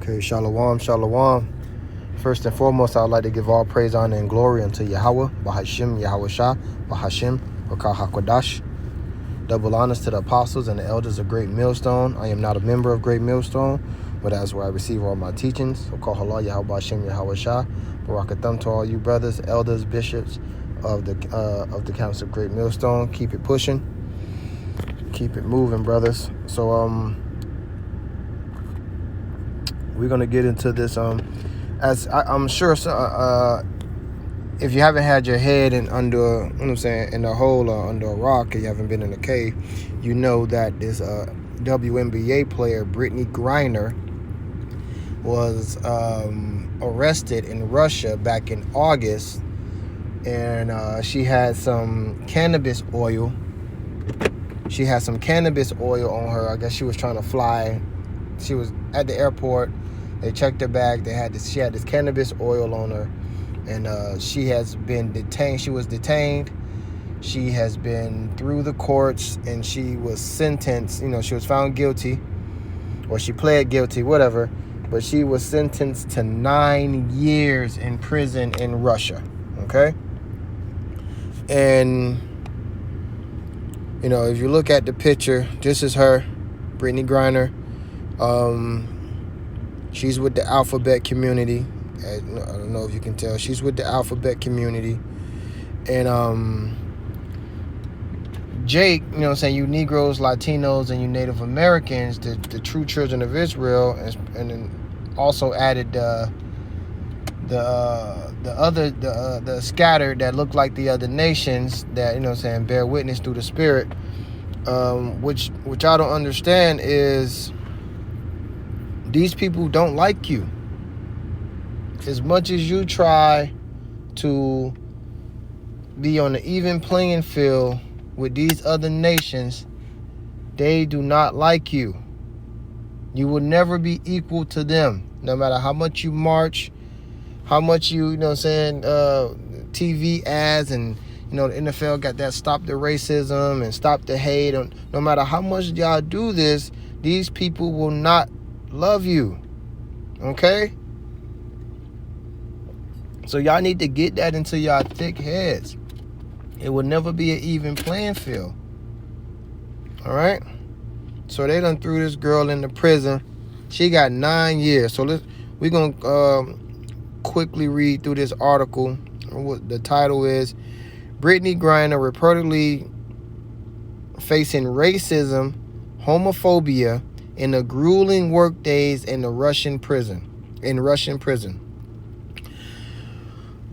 Okay, shalom, shalom. First and foremost, I would like to give all praise, honor, and glory unto Yahweh, Bahashim, Yahweh Shah, Bahashim, Rakah HaKodash. Double honors to the apostles and the elders of Great Millstone. I am not a member of Great Millstone, but that's where I receive all my teachings. So call halal, Yahweh Bahashim, Yahweh Shah. Barakatham to all you brothers, elders, bishops of the Council of Great Millstone. Keep it pushing. Keep it moving, brothers. So, we're going to get into this, as I'm sure, if you haven't had your head in under, you know what I'm saying, in a hole or under a rock, and you haven't been in a cave, you know that this WNBA player, Brittney Griner, was arrested in Russia back in August, and she had some cannabis oil. She had some cannabis oil on her. I guess she was trying to fly. She was at the airport. They checked her bag. She had this cannabis oil on her, and she has been detained. She was detained. She has been through the courts, and she was sentenced. You know, she was found guilty, or she pled guilty, whatever. But she was sentenced to 9 years in prison in Russia. Okay, and you know, if you look at the picture, this is her, Brittney Griner. She's with the alphabet community. I don't know if you can tell. She's with the alphabet community. And Jake, you know what I'm saying, you Negroes, Latinos, and you Native Americans, the true children of Israel, and then also added the scattered that look like the other nations that, you know what I'm saying, bear witness through the Spirit. Which I don't understand is these people don't like you. As much as you try to be on an even playing field with these other nations, they do not like you. You will never be equal to them, no matter how much you march, how much you know what I'm saying, TV ads, and you know, the NFL got that stop the racism and stop the hate. No matter how much y'all do this, these people will not love you. Okay? So y'all need to get that into y'all thick heads. It will never be an even playing field. All right? So they done threw this girl into prison. She got 9 years. So we're going to quickly read through this article. What the title is: Brittney Griner reportedly facing racism, homophobia, and the grueling work days in the Russian prison.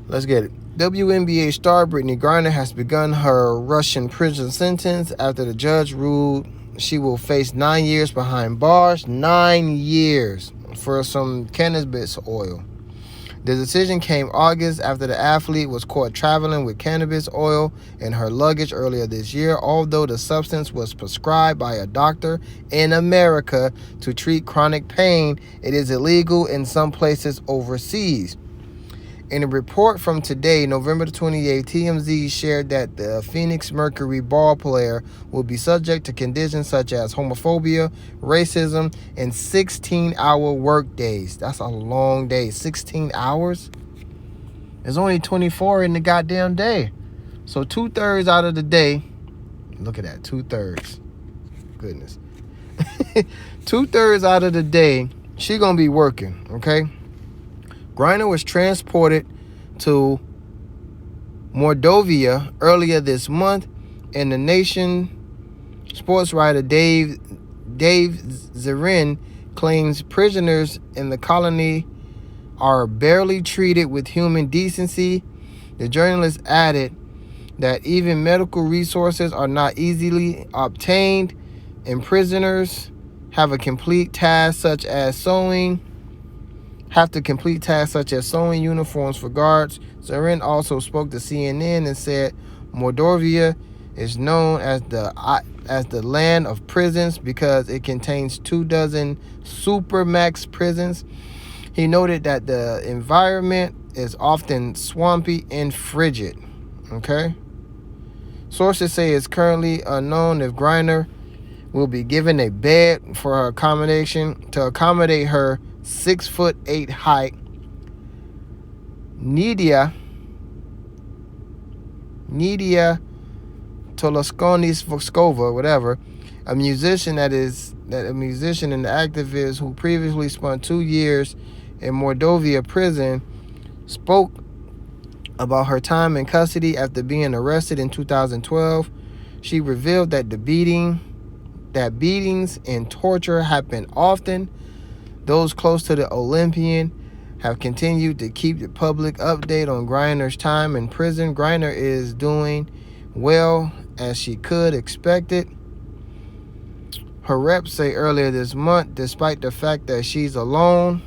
Let's get it. WNBA star Brittney Griner has begun her Russian prison sentence after the judge ruled she will face 9 years behind bars. 9 years for some cannabis oil. The decision came August after the athlete was caught traveling with cannabis oil in her luggage earlier this year. Although the substance was prescribed by a doctor in America to treat chronic pain, it is illegal in some places overseas. In a report from today, November 28, TMZ shared that the Phoenix Mercury ball player will be subject to conditions such as homophobia, racism, and 16-hour work days. That's a long day. 16 hours? There's only 24 in the goddamn day. So 2/3 out of the day, look at that, 2/3. Goodness. 2/3 out of the day, she gonna be working, okay? Griner was transported to Mordovia earlier this month, and the Nation sports writer Dave Zarin claims prisoners in the colony are barely treated with human decency. The journalist added that even medical resources are not easily obtained, and prisoners have to complete tasks such as sewing uniforms for guards. Zarin also spoke to CNN and said Mordovia is known as the land of prisons because it contains 24 supermax prisons. He noted that the environment is often swampy and frigid. Okay? Sources say it's currently unknown if Griner will be given a bed for her accommodate her 6'8" height, Nidia Toloskonis-Voskova, whatever, a musician and activist who previously spent 2 years in Mordovia prison, spoke about her time in custody after being arrested in 2012. She revealed that beatings and torture happen often. Those close to the Olympian have continued to keep the public update on Griner's time in prison. Griner is doing well, as she could expect it. Her reps say earlier this month, despite the fact that she is alone,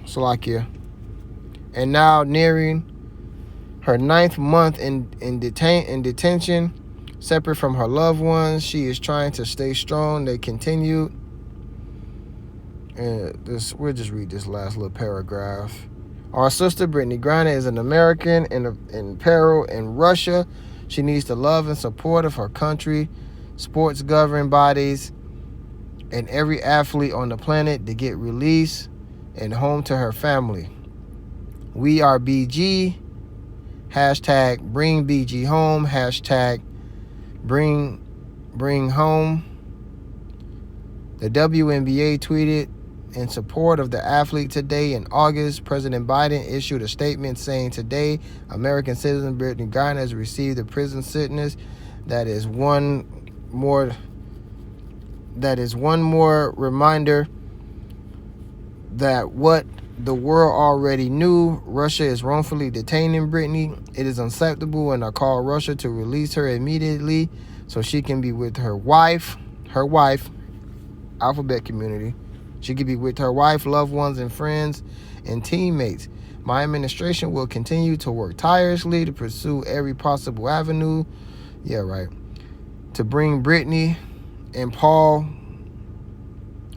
Slovakia, and now nearing her 9th month in detention, separate from her loved ones, she is trying to stay strong. They continued. We'll just read this last little paragraph. Our sister Brittney Griner is an American in peril in Russia. She needs the love and support of her country, sports governing bodies, and every athlete on the planet to get released and home to her family. We are BG. Hashtag bring BG home. Hashtag bring home. The WNBA tweeted in support of the athlete today. In August, President Biden issued a statement saying, today, American citizen Brittney Griner has received a prison sentence that is one more reminder that what the world already knew. Russia is wrongfully detaining Brittney. It is unacceptable, and I call Russia to release her immediately so she can be with her wife, alphabet community. She could be with her wife, loved ones, and friends and teammates. My administration will continue to work tirelessly to pursue every possible avenue. Yeah, right. To bring Brittney and Paul,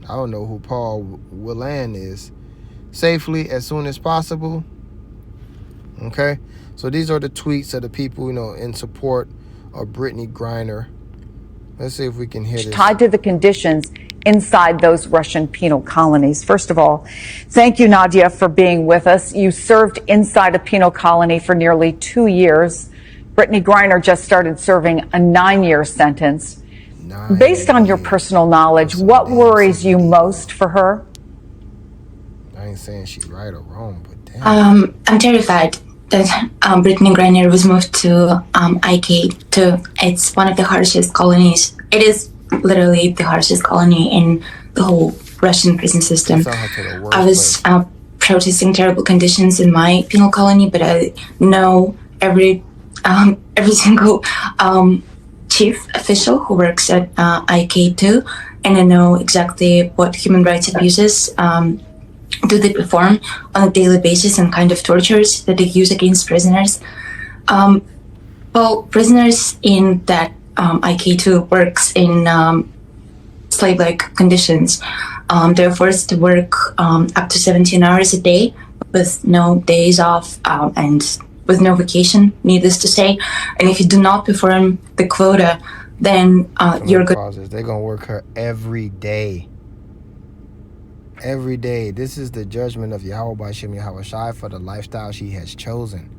I don't know who Paul Willan is, safely as soon as possible. Okay? So these are the tweets of the people, in support of Brittney Griner. Let's see if we can hear this. Tied to the conditions inside those Russian penal colonies. First of all, thank you, Nadia, for being with us. You served inside a penal colony for nearly 2 years. Brittney Griner just started serving a 9-year sentence. Based on your personal knowledge, what worries you most for her? I ain't saying she's right or wrong, but damn. I'm terrified that Brittney Griner was moved to IK2. It's one of the harshest colonies. It is literally the harshest colony in the whole Russian prison system. I was protesting terrible conditions in my penal colony, but I know every single chief official who works at IK2, and I know exactly what human rights abuses do they perform on a daily basis and kind of tortures that they use against prisoners. Prisoners in that IK2 works in slave-like conditions. They're forced to work up to 17 hours a day with no days off and with no vacation, needless to say. And if you do not perform the quota, then you're good. They're going to work her every day. Every day. This is the judgment of Yahweh B'Shem Yahweh Shai for the lifestyle she has chosen.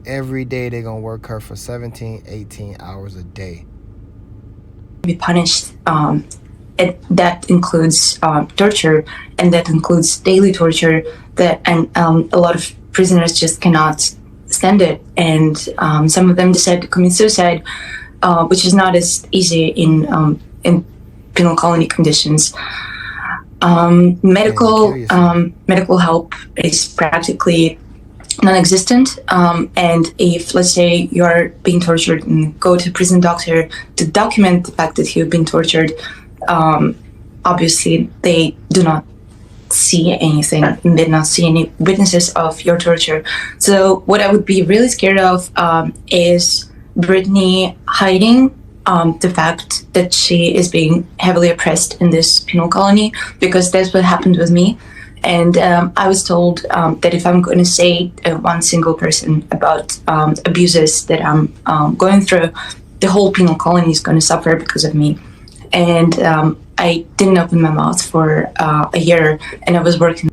Every day they're going to work her for 17, 18 hours a day. Be punished. That includes torture, and that includes daily torture. And a lot of prisoners just cannot stand it. And some of them decide to commit suicide, which is not as easy in penal colony conditions. Medical help is practically non-existent, and if, let's say, you're being tortured and go to a prison doctor to document the fact that you've been tortured, obviously they do not see anything, and they do not see any witnesses of your torture. So what I would be really scared of is Brittney hiding the fact that she is being heavily oppressed in this penal colony, because that's what happened with me. And I was told that if I'm going to say one single person about abuses that I'm going through, the whole penal colony is going to suffer because of me. And I didn't open my mouth for a year, and I was working.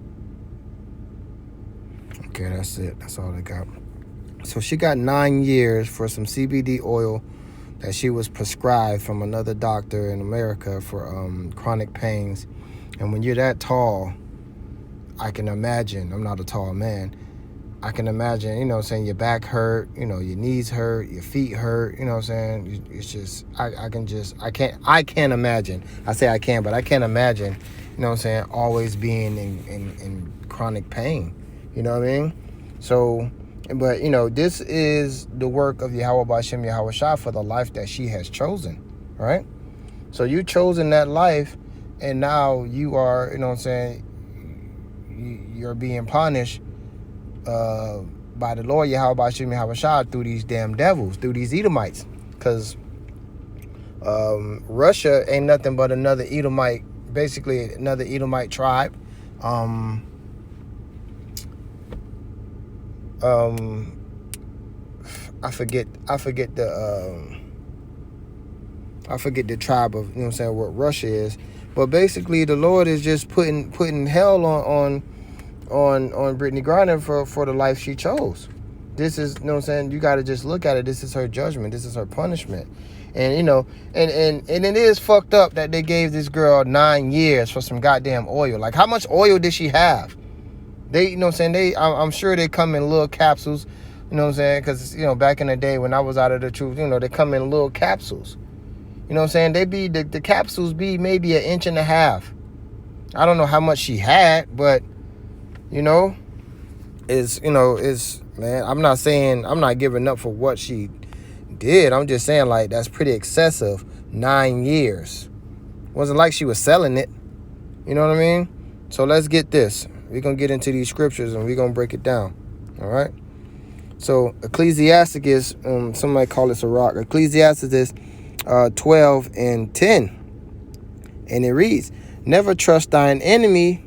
Okay, that's it. That's all I got. So she got 9 years for some CBD oil that she was prescribed from another doctor in America for chronic pains. And when you're that tall, I can imagine, I'm not a tall man, I can imagine, you know what I'm saying, your back hurt, you know, your knees hurt, your feet hurt, you know what I'm saying? It's just, I can't imagine. I say I can, but I can't imagine, you know what I'm saying, always being in chronic pain. You know what I mean? So, but, you know, this is the work of Yahweh B'Shem Yahweh Shah for the life that she has chosen, right? So you chosen that life, and now you are, you know what I'm saying, you're being punished by the Lord Yahweh B'Shem Yahweh Shah through these damn devils, through these Edomites. Because Russia ain't nothing but another Edomite, basically another Edomite tribe. I forget the tribe of, you know what I'm saying, what Russia is. But basically the Lord is just putting hell on Brittney Griner for the life she chose. This is, you know what I'm saying, you got to just look at it. This is her judgment. This is her punishment. And, you know, and it is fucked up that they gave this girl 9 years for some goddamn oil. Like, how much oil did she have? They, you know what I'm saying, I'm sure they come in little capsules, you know what I'm saying, because, you know, back in the day when I was out of the truth, you know, they come in little capsules. You know what I'm saying? They be, the capsules be maybe 1.5 inches. I don't know how much she had, but, you know, man, I'm not saying, I'm not giving up for what she did. I'm just saying, like, that's pretty excessive. 9 years. Wasn't like she was selling it. You know what I mean? So let's get this. We're going to get into these scriptures and we're going to break it down. All right? So Ecclesiasticus, somebody call this a rock. Ecclesiasticus 12:10. And it reads, never trust thine enemy,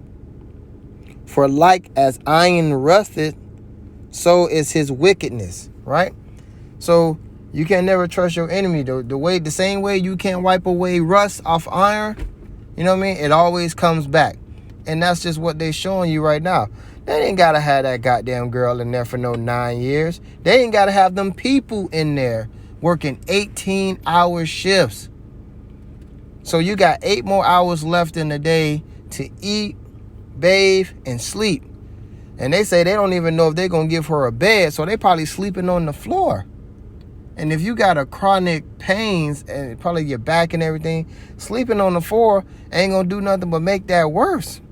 for like as iron rusteth, so is his wickedness. Right? So you can never trust your enemy. The same way you can't wipe away rust off iron, you know what I mean? It always comes back. And that's just what they're showing you right now. They ain't got to have that goddamn girl in there for no 9 years. They ain't got to have them people in there working 18-hour shifts. So you got 8 more hours left in the day to eat, bathe, and sleep. And they say they don't even know if they're going to give her a bed, so they probably sleeping on the floor. And if you got a chronic pains and probably your back and everything, sleeping on the floor ain't going to do nothing but make that worse.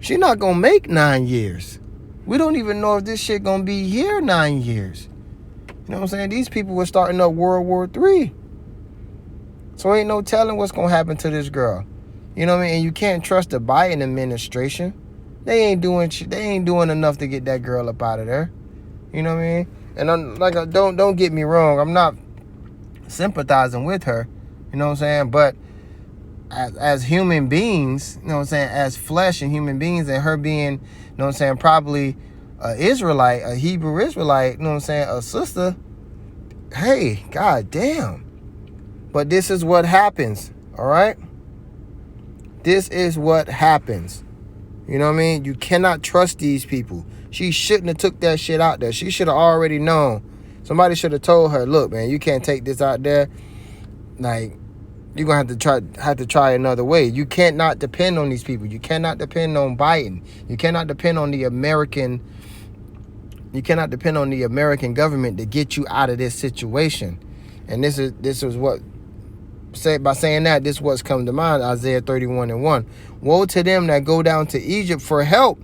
She not going to make 9 years. We don't even know if this shit going to be here 9 years. You know what I'm saying? These people were starting up World War III. So ain't no telling what's going to happen to this girl. You know what I mean? And you can't trust the Biden administration. They ain't doing enough to get that girl up out of there. You know what I mean? And don't get me wrong. I'm not sympathizing with her. You know what I'm saying? But as human beings, you know what I'm saying, as flesh and human beings, and her being, you know what I'm saying, probably a Israelite, a Hebrew Israelite, you know what I'm saying, a sister, hey, god damn. But this is what happens, all right? This is what happens. You know what I mean? You cannot trust these people. She shouldn't have took that shit out there. She should have already known. Somebody should have told her, look, man, you can't take this out there. Like, you're going to have to try another way. You can't not depend on these people. You cannot depend on Biden. You cannot depend on the American government to get you out of this situation. And this is what, by saying that, this is what's come to mind, Isaiah 31:1. Woe to them that go down to Egypt for help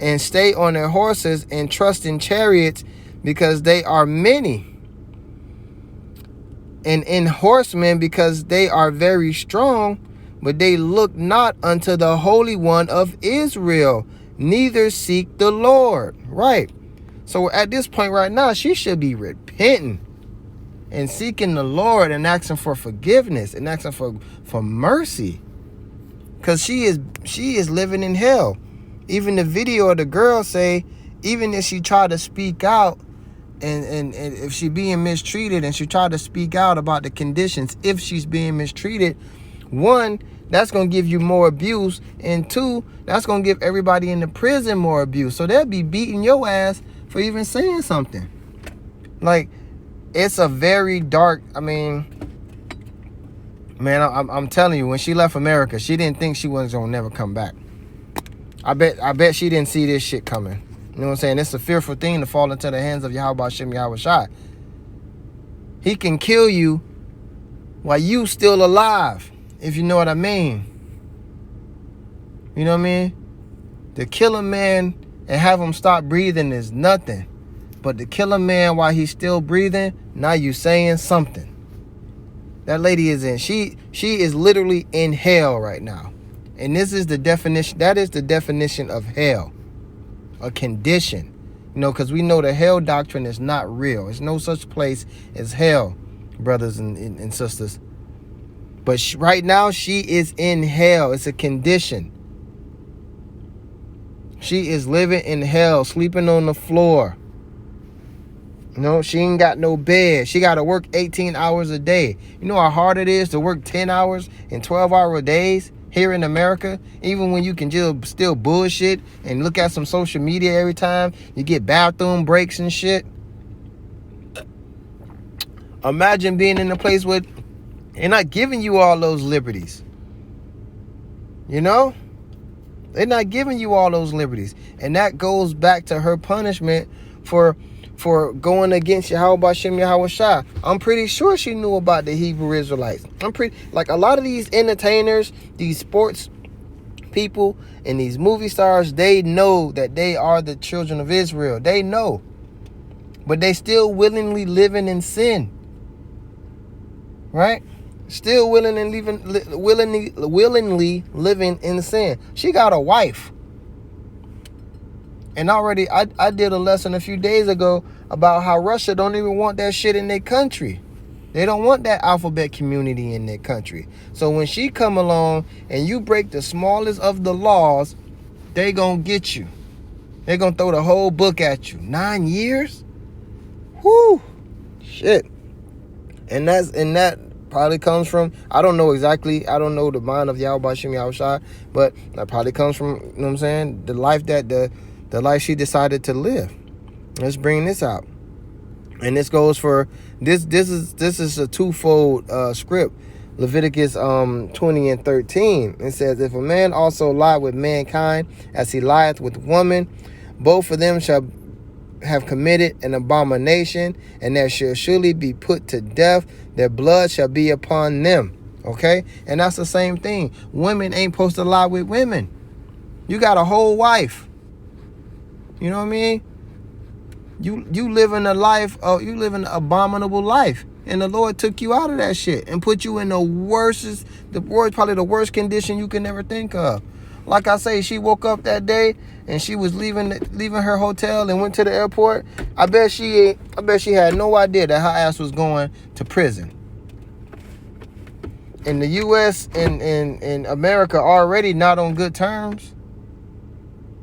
and stay on their horses and trust in chariots, because they are many, and in horsemen, because they are very strong, but they look not unto the Holy One of Israel, neither seek the Lord. Right. So at this point right now, she should be repenting and seeking the Lord and asking for forgiveness and asking for mercy, because she is living in hell. Even the video of the girl say, even if she tried to speak out, and if she being mistreated, and she tried to speak out about the conditions, if she's being mistreated, One, that's going to give you more abuse. And two, that's going to give everybody in the prison more abuse. So they'll be beating your ass for even saying something. Like, it's a very dark, I mean, man, I'm telling you, when she left America, she didn't think she was going to never come back. I bet she didn't see this shit coming. You know what I'm saying? It's a fearful thing to fall into the hands of Yahweh Shem Yahweh Shai. He can kill you while you still alive, if you know what I mean. You know what I mean? To kill a man and have him stop breathing is nothing. But to kill a man while he's still breathing, now you saying something. That lady is in, she is literally in hell right now. And this is the definition, that is the definition of hell. A condition. You know, because we know the hell doctrine is not real. There's no such place as hell, brothers and sisters. But right now, she is in hell. It's a condition. She is living in hell, sleeping on the floor. You know, she ain't got no bed. She got to work 18 hours a day. You know how hard it is to work 10 hours and 12-hour days here in America? Even when you can just still bullshit and look at some social media every time you get bathroom breaks and shit. Imagine being in a place where they're not giving you all those liberties. You know? They're not giving you all those liberties. And that goes back to her punishment for going against Yahweh Shem Yahweh Shai. I'm pretty sure she knew about the Hebrew Israelites. Like a lot of these entertainers, these sports people, and these movie stars, they know that they are the children of Israel. They know. But they still willingly living in sin. Right? Still willingly living in sin. She got a wife. And already, I did a lesson a few days ago about how Russia don't even want that shit in their country. They don't want that alphabet community in their country. So when she come along and you break the smallest of the laws, they gonna get you. They gonna throw the whole book at you. 9 years? Whoo! Shit. And that probably comes from, I don't know the mind of Yahweh Shem Yahweh Shai, but that probably comes from, you know what I'm saying, the life that the life she decided to live. Let's bring this out. And this goes for this is a twofold script. Leviticus 20 and 13. It says, if a man also lie with mankind as he lieth with woman, both of them shall have committed an abomination, and they shall surely be put to death. Their blood shall be upon them. Okay? And that's the same thing. Women ain't supposed to lie with women. You got a whole wife. You know what I mean? You living a life, you living an abominable life. And the Lord took you out of that shit and put you in probably the worst condition you can ever think of. Like I say, she woke up that day and she was leaving her hotel and went to the airport. I bet she had no idea that her ass was going to prison. In the U.S. and America already not on good terms.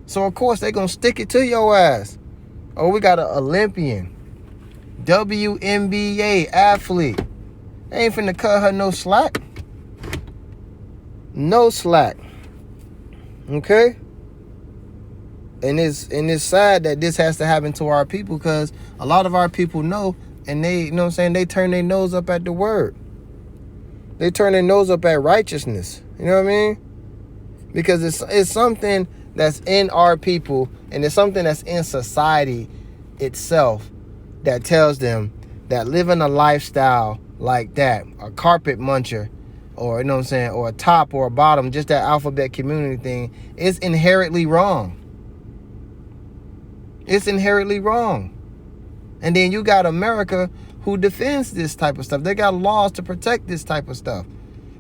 So of course they gonna stick it to your ass. Oh, we got an Olympian, WNBA athlete. They ain't finna cut her no slack. No slack. Okay? And it's sad that this has to happen to our people, because a lot of our people know, and they, you know what I'm saying, they turn their nose up at the word. They turn their nose up at righteousness. You know what I mean? Because it's something that's in our people, and it's something that's in society itself that tells them that living a lifestyle like that, a carpet muncher, or, you know what I'm saying, or a top or a bottom, just that alphabet community thing, is inherently wrong. It's inherently wrong. And then you got America, who defends this type of stuff. They got laws to protect this type of stuff.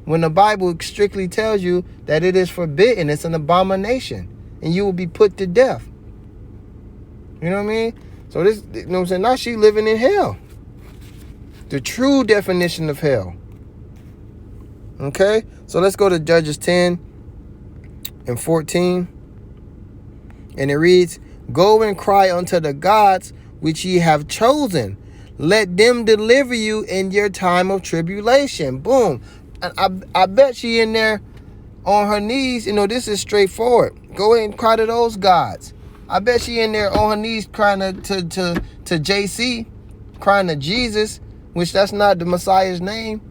When the Bible strictly tells you that it is forbidden, it's an abomination, and you will be put to death. You know what I mean? So this, you know what I'm saying? Now she living in hell. The true definition of hell. Okay? So let's go to Judges 10 and 14. And it reads, go and cry unto the gods which ye have chosen. Let them deliver you in your time of tribulation. Boom. I bet she in there on her knees. You know, this is straightforward. Go ahead and cry to those gods. I bet she in there on her knees crying to JC, crying to Jesus, which that's not the Messiah's name.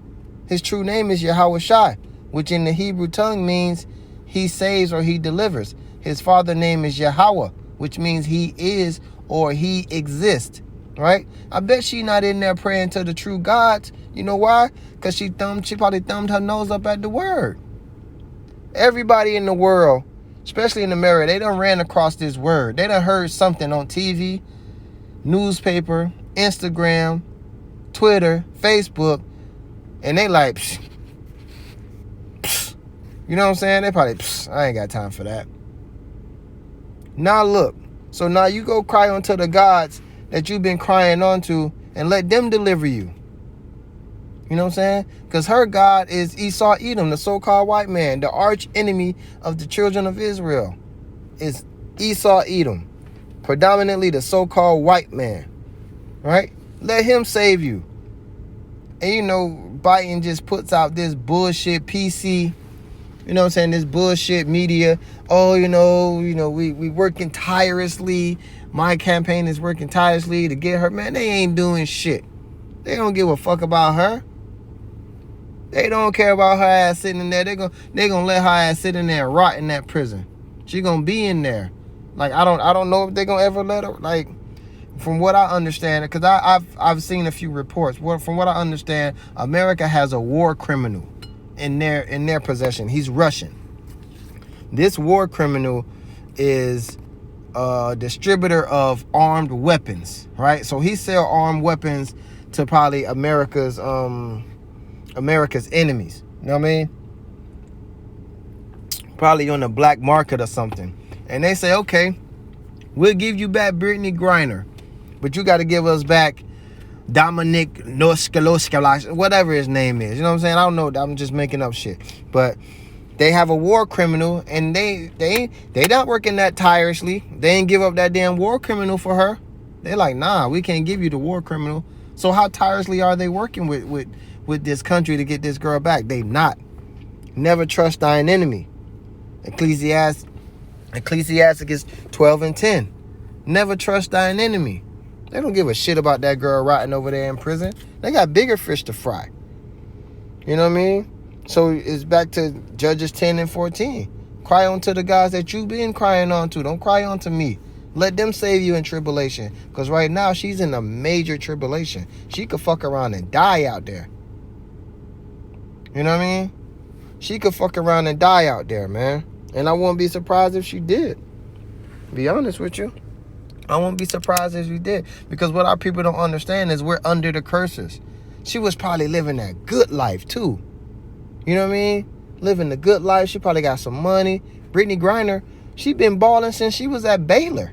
His true name is Yahweh Shai, which in the Hebrew tongue means he saves or he delivers. His father name is Yahweh, which means he is or he exists, right? I bet she not in there praying to the true gods. You know why? Because she probably thumbed her nose up at the word. Everybody in the world, especially in America, they done ran across this word. They done heard something on TV, newspaper, Instagram, Twitter, Facebook, and they like, psh, psh. You know what I'm saying? They probably, I ain't got time for that. Now look, so now you go cry unto the gods that you've been crying onto and let them deliver you. You know what I'm saying? Because her God is Esau Edom, the so-called white man, the arch enemy of the children of Israel. Is Esau Edom, predominantly the so-called white man, right? Let him save you. And you know, Biden just puts out this bullshit PC, you know what I'm saying, this bullshit media. Oh, you know, we working tirelessly. My campaign is working tirelessly to get her. Man, they ain't doing shit. They don't give a fuck about her. They don't care about her ass sitting in there. They gonna let her ass sit in there and rot in that prison. She gonna be in there. Like, I don't know if they gonna ever let her. Like, from what I understand, because I've seen a few reports. From what I understand, America has a war criminal in their possession. He's Russian. This war criminal is a distributor of armed weapons, right? So he sell armed weapons to probably America's enemies. You know what I mean? Probably on the black market or something. And they say, okay, we'll give you back Brittney Griner, but you got to give us back Dominic Noskaloskalash, whatever his name is. You know what I'm saying? I don't know. I'm just making up shit. But they have a war criminal, and they not working that tirelessly. They ain't give up that damn war criminal for her. They're like, nah, we can't give you the war criminal. So how tirelessly are they working with this country to get this girl back? They not. Never trust thine enemy. Ecclesiasticus 12:10. Never trust thine enemy. They don't give a shit about that girl rotting over there in prison. They got bigger fish to fry. You know what I mean? So it's back to Judges 10 and 14. Cry unto the gods that you've been crying on to. Don't cry unto me. Let them save you in tribulation. Because right now she's in a major tribulation. She could fuck around and die out there. You know what I mean? She could fuck around and die out there, man. And I wouldn't be surprised if she did. Be honest with you. I won't be surprised if she did. Because what our people don't understand is we're under the curses. She was probably living that good life too. You know what I mean? Living the good life. She probably got some money. Brittney Griner, she been balling since she was at Baylor.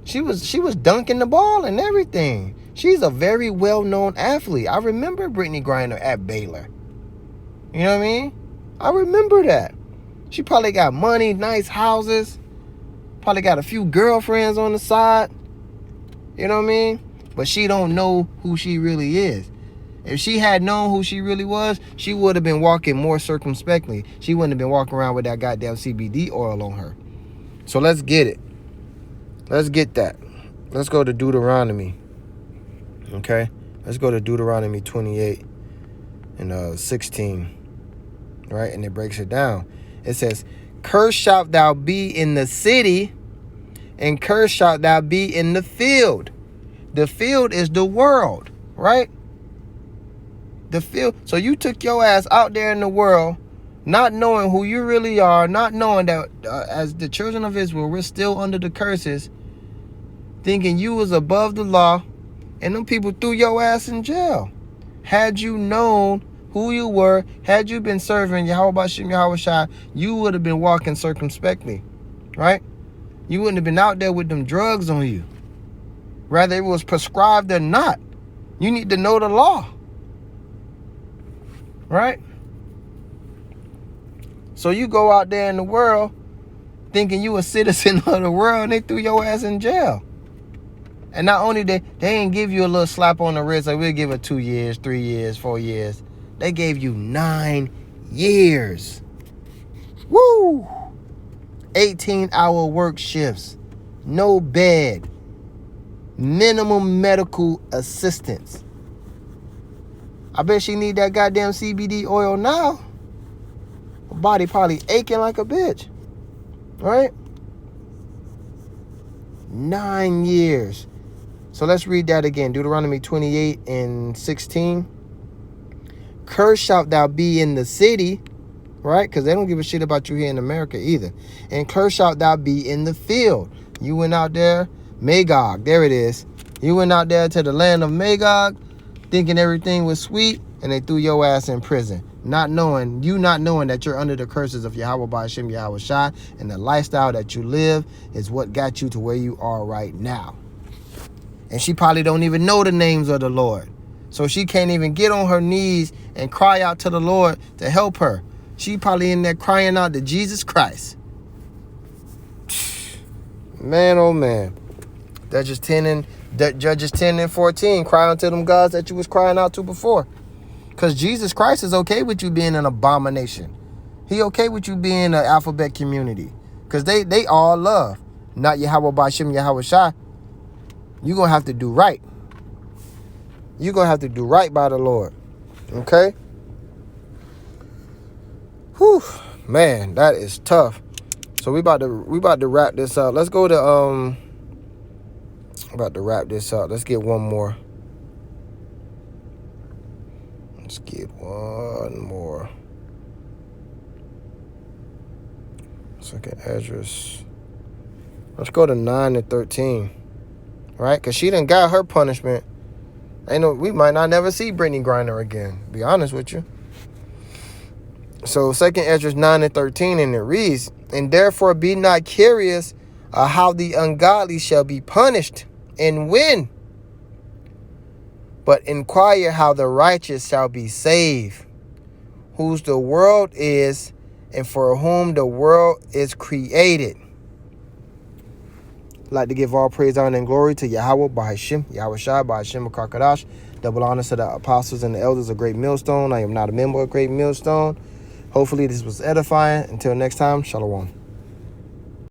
She was dunking the ball and everything. She's a very well-known athlete. I remember Brittney Griner at Baylor. You know what I mean? I remember that. She probably got money, nice houses. Probably got a few girlfriends on the side. You know what I mean? But she don't know who she really is. If she had known who she really was, she would have been walking more circumspectly. She wouldn't have been walking around with that goddamn CBD oil on her. So let's get it. Let's get that. Let's go to Deuteronomy. Okay? Let's go to Deuteronomy 28 and 16. Right? And it breaks it down. It says, cursed shalt thou be in the city, and cursed shalt thou be in the field. The field is the world, right? The field. So you took your ass out there in the world, not knowing who you really are, not knowing that as the children of Israel, we're still under the curses, thinking you was above the law, and them people threw your ass in jail. Had you known who you were, had you been serving Yahweh Shai, you would have been walking circumspectly, right? You wouldn't have been out there with them drugs on you. Whether it was prescribed or not, you need to know the law, right? So you go out there in the world thinking you a citizen of the world, and they threw your ass in jail. And not only they ain't give you a little slap on the wrist, like we'll give it 2 years, 3 years, 4 years. They gave you 9 years. Woo! 18-hour work shifts. No bed. Minimum medical assistance. I bet she need that goddamn CBD oil now. Her body probably aching like a bitch. Right? 9 years. So let's read that again. Deuteronomy 28:16. Cursed shalt thou be in the city. Right? Because they don't give a shit about you here in America either. And cursed shalt thou be in the field. You went out there. Magog. There it is. You went out there to the land of Magog, thinking everything was sweet, and they threw your ass in prison. Not knowing that you're under the curses of Yahweh Ba'ashem Yahweh Shai, and the lifestyle that you live is what got you to where you are right now. And she probably don't even know the names of the Lord. So she can't even get on her knees and cry out to the Lord to help her. She probably in there crying out to Jesus Christ. Man, oh man. Judges 10 and 14. Cry unto them gods that you was crying out to before. Because Jesus Christ is okay with you being an abomination. He okay with you being an alphabet community. Because they all love. Not Yahweh Ba'ashem Yahweh Shai. You're going to have to do right. You're going to have to do right by the Lord. Okay? Whew. Man, that is tough. So we about to wrap this up. Let's go to about to wrap this up. Let's get one more. Let's get one more. Second address. Let's go to 9 and 13. Right? Because she done got her punishment. We might not never see Brittney Griner again. Be honest with you. So second Esdras 9 and 13, and it reads, and therefore be not curious how the ungodly shall be punished, and when, but inquire how the righteous shall be saved, whose the world is, and for whom the world is created. I'd like to give all praise, honor, and glory to Yahweh Ba'ashem, Yahweh Shai, Ba'ashem Akarkadash. Double honors to the apostles and the elders of Great Millstone. I am not a member of Great Millstone. Hopefully this was edifying. Until next time, Shalom.